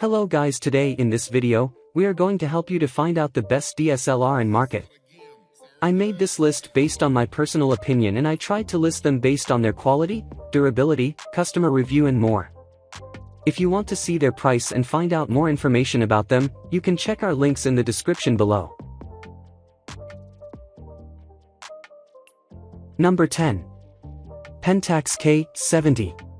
Hello guys, today in this video, we are going to help you to find out the best DSLR in market. I made this list based on my personal opinion and I tried to list them based on their quality, durability, customer review and more. If you want to see their price and find out more information about them, you can check our links in the description below. Number 10. Pentax K70.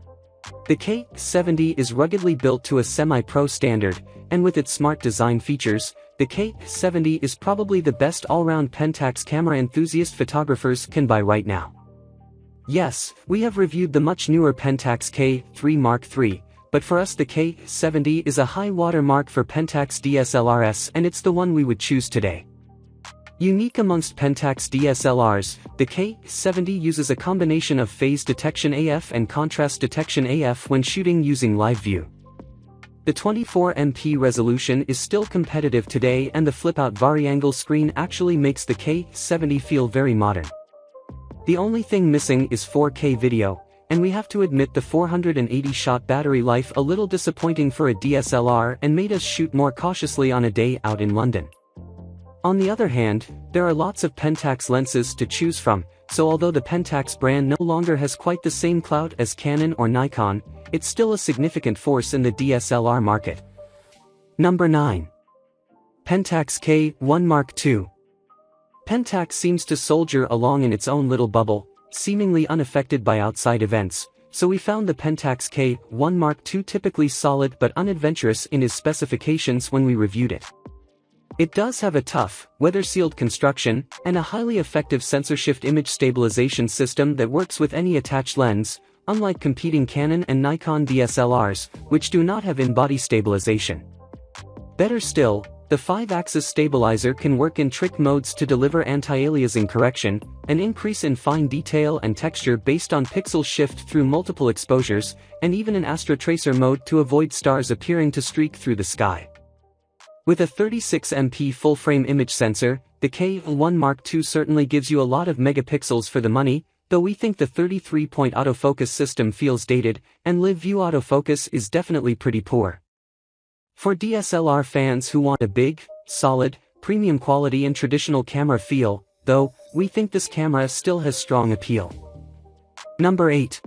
The K70 is ruggedly built to a semi-pro standard, and with its smart design features, the K70 is probably the best all-round Pentax camera enthusiast photographers can buy right now. Yes, we have reviewed the much newer Pentax K3 Mark III, but for us the K70 is a high watermark for Pentax DSLRs and it's the one we would choose today. Unique amongst Pentax DSLRs, the K70 uses a combination of phase detection AF and contrast detection AF when shooting using live view. The 24MP resolution is still competitive today and the flip-out variangle screen actually makes the K70 feel very modern. The only thing missing is 4K video, and we have to admit the 480-shot battery life a little disappointing for a DSLR and made us shoot more cautiously on a day out in London. On the other hand, there are lots of Pentax lenses to choose from, so although the Pentax brand no longer has quite the same clout as Canon or Nikon, it's still a significant force in the DSLR market. Number 9. Pentax K1 Mark II. Pentax seems to soldier along in its own little bubble, seemingly unaffected by outside events, so we found the Pentax K1 Mark II typically solid but unadventurous in its specifications when we reviewed it. It does have a tough, weather-sealed construction, and a highly effective sensor-shift image stabilization system that works with any attached lens, unlike competing Canon and Nikon DSLRs, which do not have in-body stabilization. Better still, the 5-axis stabilizer can work in trick modes to deliver anti-aliasing correction, an increase in fine detail and texture based on pixel shift through multiple exposures, and even an astrotracer mode to avoid stars appearing to streak through the sky. With a 36MP full-frame image sensor, the K1 Mark II certainly gives you a lot of megapixels for the money, though we think the 33-point autofocus system feels dated, and live view autofocus is definitely pretty poor. For DSLR fans who want a big, solid, premium quality and traditional camera feel, though, we think this camera still has strong appeal. Number 8.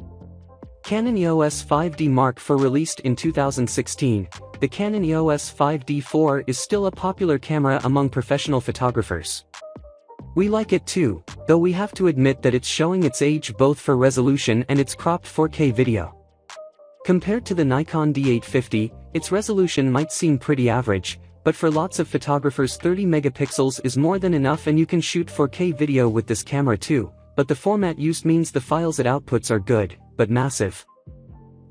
Canon EOS 5D Mark IV. Released in 2016, the Canon EOS 5D IV is still a popular camera among professional photographers. We like it too, though we have to admit that it's showing its age both for resolution and its cropped 4K video. Compared to the Nikon D850, its resolution might seem pretty average, but for lots of photographers 30 megapixels is more than enough and you can shoot 4K video with this camera too, but the format used means the files it outputs are good, but massive.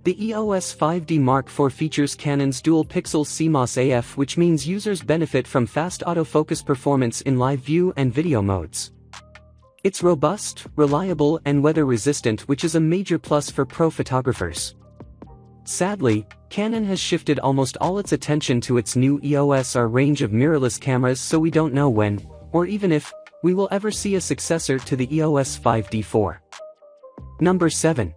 The EOS 5D Mark IV features Canon's dual-pixel CMOS AF, which means users benefit from fast autofocus performance in live view and video modes. It's robust, reliable and weather-resistant, which is a major plus for pro photographers. Sadly, Canon has shifted almost all its attention to its new EOS R range of mirrorless cameras, so we don't know when, or even if, we will ever see a successor to the EOS 5D IV. Number 7.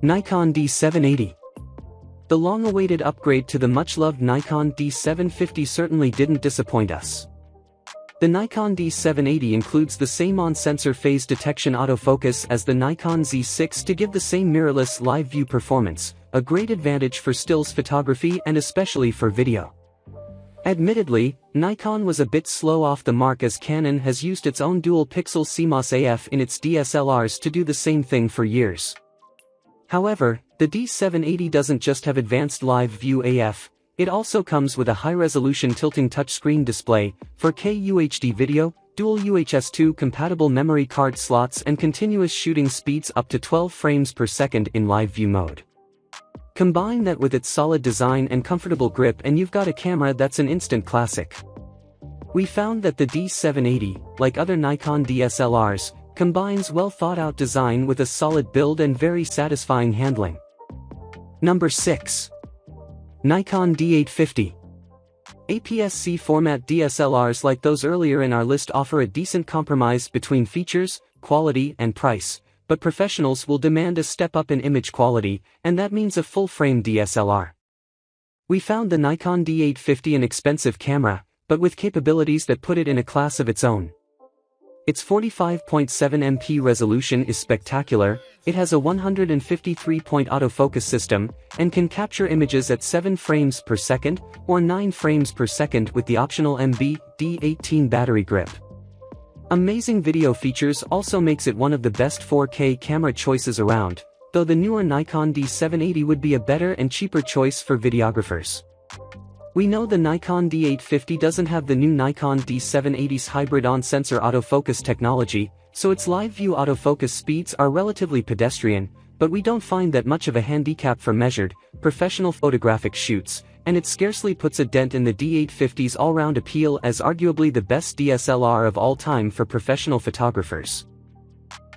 Nikon D780. The long-awaited upgrade to the much-loved Nikon D750 certainly didn't disappoint us. The Nikon D780 includes the same on-sensor phase detection autofocus as the Nikon Z6 to give the same mirrorless live view performance, a great advantage for stills photography and especially for video. Admittedly, Nikon was a bit slow off the mark as Canon has used its own dual-pixel CMOS AF in its DSLRs to do the same thing for years. However, the D780 doesn't just have advanced live view AF, it also comes with a high-resolution tilting touchscreen display, 4K UHD video, dual UHS-2 compatible memory card slots and continuous shooting speeds up to 12 frames per second in live view mode. Combine that with its solid design and comfortable grip and you've got a camera that's an instant classic. We found that the D780, like other Nikon DSLRs, combines well-thought-out design with a solid build and very satisfying handling. Number 6. Nikon D850. APS-C format DSLRs like those earlier in our list offer a decent compromise between features, quality and price, but professionals will demand a step up in image quality, and that means a full-frame DSLR. We found the Nikon D850 an expensive camera, but with capabilities that put it in a class of its own. Its 45.7 MP resolution is spectacular, it has a 153-point autofocus system, and can capture images at 7 frames per second, or 9 frames per second with the optional D18 battery grip. Amazing video features also makes it one of the best 4K camera choices around, though the newer Nikon D780 would be a better and cheaper choice for videographers. We know the Nikon D850 doesn't have the new Nikon D780's hybrid on-sensor autofocus technology, so its live-view autofocus speeds are relatively pedestrian, but we don't find that much of a handicap for measured, professional photographic shoots, and it scarcely puts a dent in the D850's all-round appeal as arguably the best DSLR of all time for professional photographers.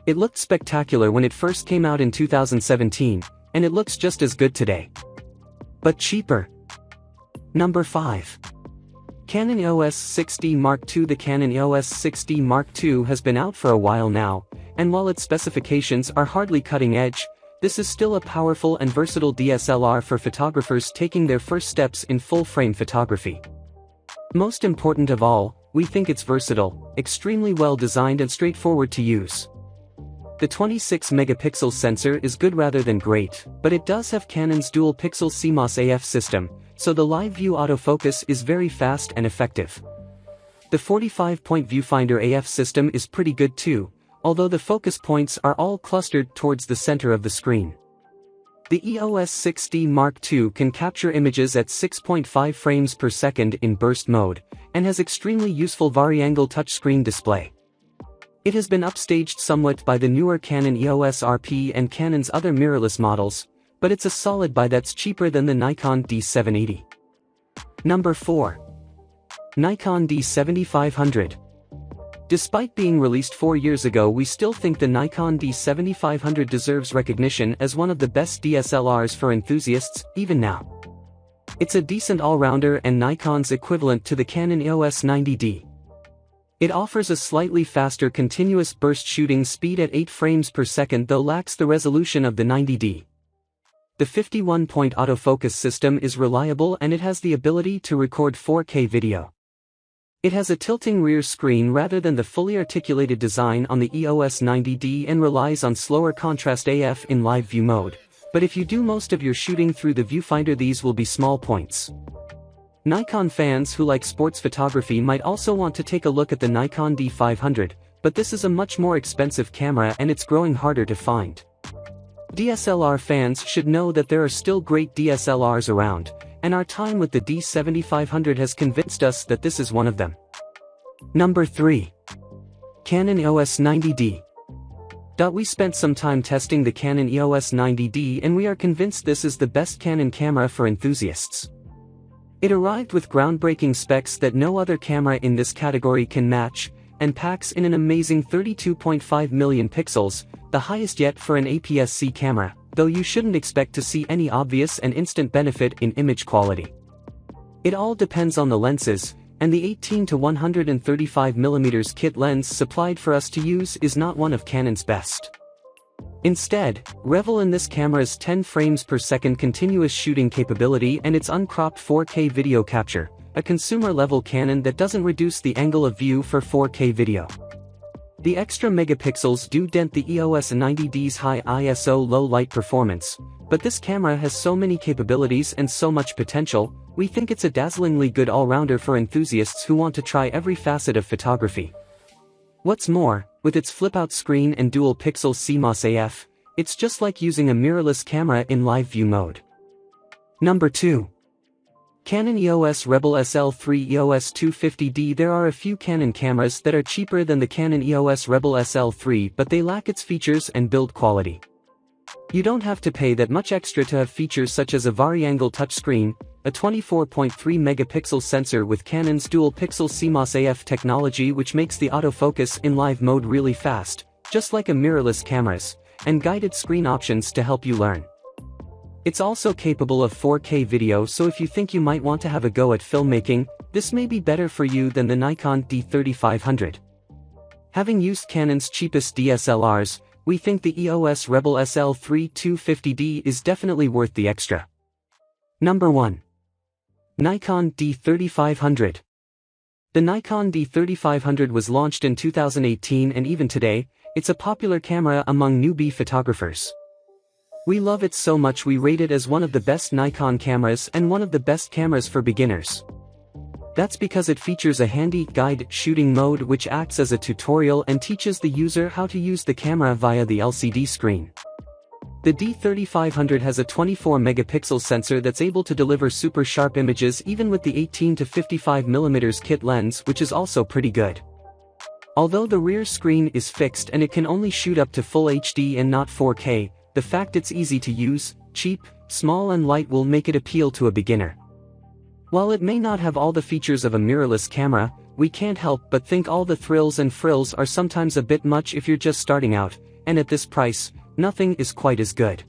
It looked spectacular when it first came out in 2017, and it looks just as good today. But cheaper. Number 5. Canon EOS 6D Mark II. The Canon EOS 6D Mark II has been out for a while now, and while its specifications are hardly cutting edge, this is still a powerful and versatile DSLR for photographers taking their first steps in full-frame photography. Most important of all, we think it's versatile, extremely well designed and straightforward to use. The 26-megapixel sensor is good rather than great, but it does have Canon's dual-pixel CMOS AF system, so the live-view autofocus is very fast and effective. The 45-point viewfinder AF system is pretty good too, although the focus points are all clustered towards the center of the screen. The EOS 6D Mark II can capture images at 6.5 frames per second in burst mode, and has extremely useful vari-angle touchscreen display. It has been upstaged somewhat by the newer Canon EOS RP and Canon's other mirrorless models, but it's a solid buy that's cheaper than the Nikon D780. Number 4. Nikon D7500. Despite being released 4 years ago, we still think the Nikon D7500 deserves recognition as one of the best DSLRs for enthusiasts, even now. It's a decent all-rounder and Nikon's equivalent to the Canon EOS 90D. It offers a slightly faster continuous burst shooting speed at 8 frames per second though lacks the resolution of the 90D. The 51-point autofocus system is reliable and it has the ability to record 4K video. It has a tilting rear screen rather than the fully articulated design on the EOS 90D and relies on slower contrast AF in live view mode, but if you do most of your shooting through the viewfinder, these will be small points. Nikon fans who like sports photography might also want to take a look at the Nikon D500, but this is a much more expensive camera and it's growing harder to find. DSLR fans should know that there are still great DSLRs around, and our time with the D7500 has convinced us that this is one of them. Number 3. Canon EOS 90D. We spent some time testing the Canon EOS 90D and we are convinced this is the best Canon camera for enthusiasts. It arrived with groundbreaking specs that no other camera in this category can match, and packs in an amazing 32.5 million pixels, the highest yet for an APS-C camera, though you shouldn't expect to see any obvious and instant benefit in image quality. It all depends on the lenses, and the 18 to 135mm kit lens supplied for us to use is not one of Canon's best. Instead, revel in this camera's 10 frames per second continuous shooting capability and its uncropped 4K video capture, a consumer-level Canon that doesn't reduce the angle of view for 4K video. The extra megapixels do dent the EOS 90D's high ISO low light performance, but this camera has so many capabilities and so much potential, we think it's a dazzlingly good all-rounder for enthusiasts who want to try every facet of photography. What's more, with its flip-out screen and dual-pixel CMOS AF, it's just like using a mirrorless camera in live view mode. Number 2. Canon EOS Rebel SL3 EOS 250D. There are a few Canon cameras that are cheaper than the Canon EOS Rebel SL3, but they lack its features and build quality. You don't have to pay that much extra to have features such as a vari-angle touchscreen, a 24.3 megapixel sensor with Canon's dual-pixel CMOS AF technology which makes the autofocus in live mode really fast, just like a mirrorless cameras, and guided screen options to help you learn. It's also capable of 4K video, so if you think you might want to have a go at filmmaking, this may be better for you than the Nikon D3500. Having used Canon's cheapest DSLRs, we think the EOS Rebel SL3 250D is definitely worth the extra. Number 1. Nikon D3500. The Nikon D3500 was launched in 2018 and even today, it's a popular camera among newbie photographers. We love it so much we rate it as one of the best Nikon cameras and one of the best cameras for beginners. That's because it features a handy guide shooting mode which acts as a tutorial and teaches the user how to use the camera via the LCD screen. The D3500 has a 24-megapixel sensor that's able to deliver super sharp images even with the 18 to 55mm kit lens, which is also pretty good. Although the rear screen is fixed and it can only shoot up to full HD and not 4K, the fact it's easy to use, cheap, small and light will make it appeal to a beginner. While it may not have all the features of a mirrorless camera, we can't help but think all the thrills and frills are sometimes a bit much if you're just starting out, and at this price, nothing is quite as good.